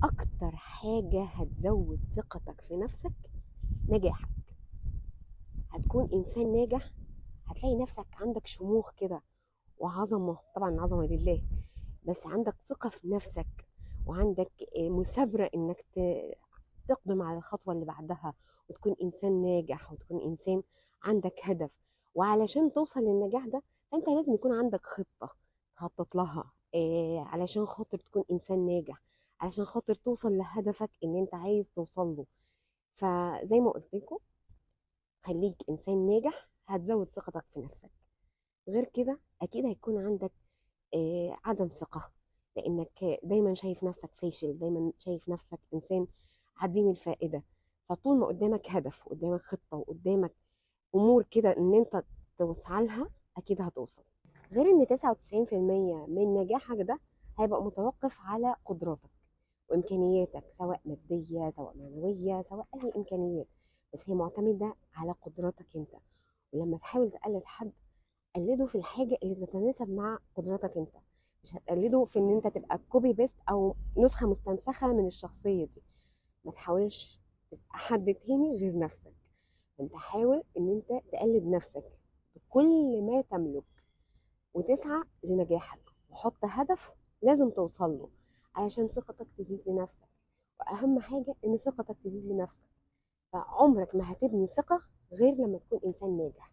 اكتر حاجة هتزود ثقتك في نفسك نجاحك. هتكون انسان ناجح، هتلاقي نفسك عندك شموخ كده وعظمة، طبعا عظمة لله، بس عندك ثقة في نفسك، وعندك مثابرة انك تقدم على الخطوة اللي بعدها، وتكون انسان ناجح، وتكون انسان عندك هدف. وعلشان توصل للنجاح ده فانت لازم يكون عندك خطة تخطط لها، علشان خاطر تكون انسان ناجح، علشان خاطر توصل لهدفك اللي انت عايز توصل له. فزي ما قلت لكم، خليك انسان ناجح، هتزود ثقتك في نفسك. غير كده اكيد هيكون عندك عدم ثقة، لانك دايما شايف نفسك فاشل، دايما شايف نفسك انسان عديم الفائدة. فطول ما قدامك هدف، وقدامك خطة، وقدامك امور كده ان انت توسعى لها، اكيد هتوصل. غير ان 99% من نجاحك ده هيبقى متوقف على قدراتك وامكانياتك، سواء ماديه سواء معنويه سواء اي امكانيات، بس هي معتمده على قدراتك انت. ولما تحاول تقلد حد، قلده في الحاجه اللي تتناسب مع قدراتك انت، مش هتقلده في ان انت تبقى كوبي بيست او نسخه مستنسخه من الشخصيه دي. ما تحاولش تبقى حد تاني غير نفسك. انت حاول ان انت تقلد نفسك بكل ما تملك، وتسعى لنجاحك، وحط هدف لازم توصل له علشان ثقتك تزيد في نفسك. واهم حاجة ان ثقتك تزيد لنفسك. فعمرك ما هتبني ثقة غير لما تكون انسان ناجح.